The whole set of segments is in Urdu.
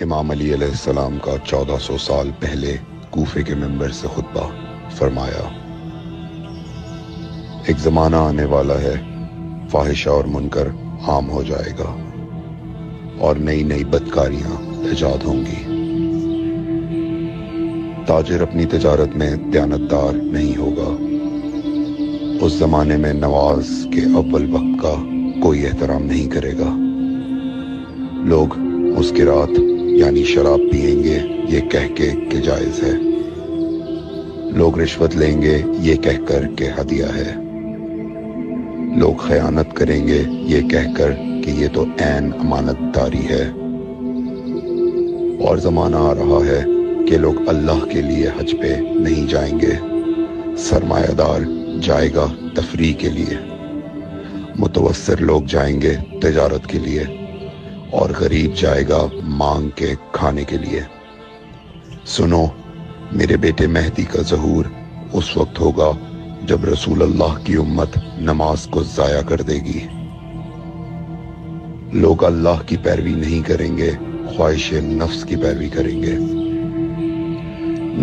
امام علی علیہ السلام کا 1400 سال پہلے کوفے کے منبر سے خطبہ فرمایا، ایک زمانہ آنے والا ہے، فاحشہ اور منکر عام ہو جائے گا اور نئی نئی بدکاریاں ایجاد ہوں گی۔ تاجر اپنی تجارت میں دیانتدار نہیں ہوگا۔ اس زمانے میں نماز کے اول وقت کا کوئی احترام نہیں کرے گا۔ لوگ مسکرات یعنی شراب پئیں گے یہ کہہ کے کہ جائز ہے۔ لوگ رشوت لیں گے یہ کہہ کر کہ ہدیہ ہے۔ لوگ خیانت کریں گے یہ کہہ کر کہ یہ تو عین امانت داری ہے۔ اور زمانہ آ رہا ہے کہ لوگ اللہ کے لیے حج پہ نہیں جائیں گے، سرمایہ دار جائے گا تفریح کے لیے، متوسر لوگ جائیں گے تجارت کے لیے، اور غریب جائے گا مانگ کے کھانے کے لیے۔ سنو، میرے بیٹے مہدی کا ظہور اس وقت ہوگا جب رسول اللہ کی امت نماز کو ضائع کر دے گی۔ لوگ اللہ کی پیروی نہیں کریں گے، خواہش نفس کی پیروی کریں گے۔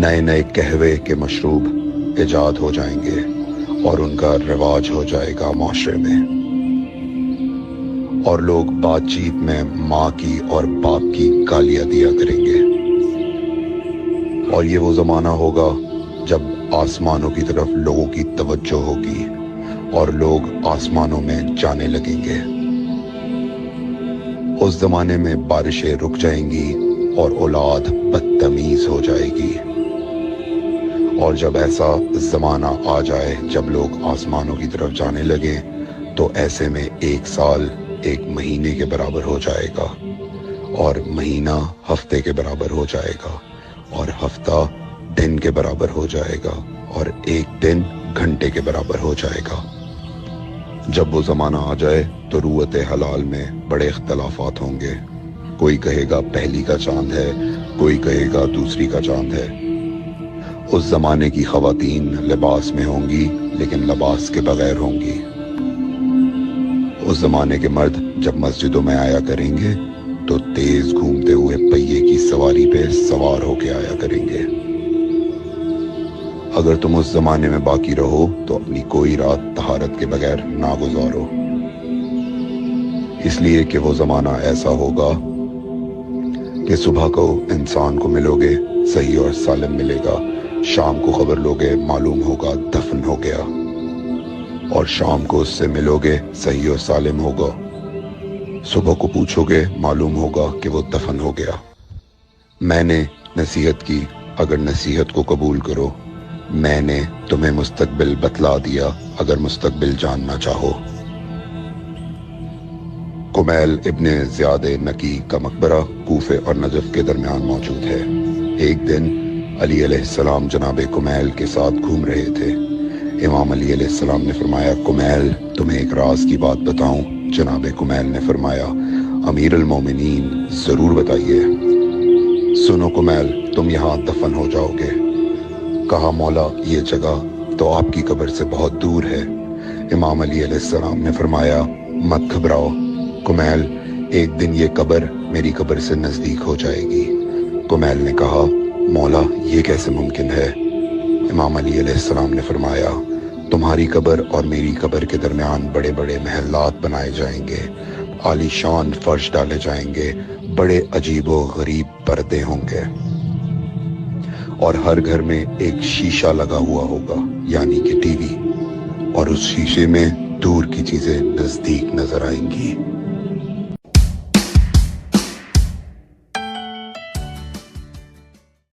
نئے نئے قہوے کے مشروب ایجاد ہو جائیں گے اور ان کا رواج ہو جائے گا معاشرے میں، اور لوگ بات چیت میں ماں کی اور باپ کی گالیاں دیا کریں گے۔ اور یہ وہ زمانہ ہوگا جب آسمانوں کی طرف لوگوں کی توجہ ہوگی اور لوگ آسمانوں میں جانے لگیں گے۔ اس زمانے میں بارشیں رک جائیں گی اور اولاد بدتمیز ہو جائے گی۔ اور جب ایسا زمانہ آ جائے جب لوگ آسمانوں کی طرف جانے لگیں تو ایسے میں ایک سال ایک مہینے کے برابر ہو جائے گا، اور مہینہ ہفتے کے برابر ہو جائے گا، اور ہفتہ دن کے برابر ہو جائے گا، اور ایک دن گھنٹے کے برابر ہو جائے گا۔ جب وہ زمانہ آ جائے تو روت حلال میں بڑے اختلافات ہوں گے۔ کوئی کہے گا پہلی کا چاند ہے، کوئی کہے گا دوسری کا چاند ہے۔ اس زمانے کی خواتین لباس میں ہوں گی لیکن لباس کے بغیر ہوں گی۔ اس زمانے کے مرد جب مسجدوں میں آیا کریں گے تو تیز گھومتے ہوئے پہیے کی سواری پہ سوار ہو کے آیا کریں گے۔ اگر تم اس زمانے میں باقی رہو تو اپنی کوئی رات طہارت کے بغیر نہ گزارو، اس لیے کہ وہ زمانہ ایسا ہوگا کہ صبح کو انسان کو ملو گے صحیح اور سالم ملے گا، شام کو خبر لوگے معلوم ہوگا دفن ہو گیا، اور شام کو اس سے ملو گے صحیح اور سالم ہوگا، صبح کو پوچھو گے معلوم ہوگا کہ وہ دفن ہو گیا۔ میں نے نصیحت کی، اگر نصیحت کو قبول کرو، میں نے تمہیں مستقبل بتلا دیا اگر مستقبل جاننا چاہو۔ کمیل ابن زیاد نکی کا مقبرہ کوفے اور نجف کے درمیان موجود ہے۔ ایک دن علی علیہ السلام جناب کمیل کے ساتھ گھوم رہے تھے۔ امام علی علیہ السلام نے فرمایا، کمیل تمہیں ایک راز کی بات بتاؤں؟ جناب کمیل نے فرمایا، امیر المومنین ضرور بتائیے۔ سنو کمیل، تم یہاں دفن ہو جاؤ گے۔ کہا، مولا یہ جگہ تو آپ کی قبر سے بہت دور ہے۔ امام علی علیہ السلام نے فرمایا، مت گھبراؤ کمیل، ایک دن یہ قبر میری قبر سے نزدیک ہو جائے گی۔ کمیل نے کہا، مولا یہ کیسے ممکن ہے؟ امام علی علیہ السلام نے فرمایا، تمہاری قبر اور میری قبر کے درمیان بڑے بڑے محلات بنائے جائیں گے، عالی شان فرش ڈالے جائیں گے، بڑے عجیب و غریب پردے ہوں گے، اور ہر گھر میں ایک شیشہ لگا ہوا ہوگا یعنی کہ ٹی وی، اور اس شیشے میں دور کی چیزیں نزدیک نظر آئیں گی۔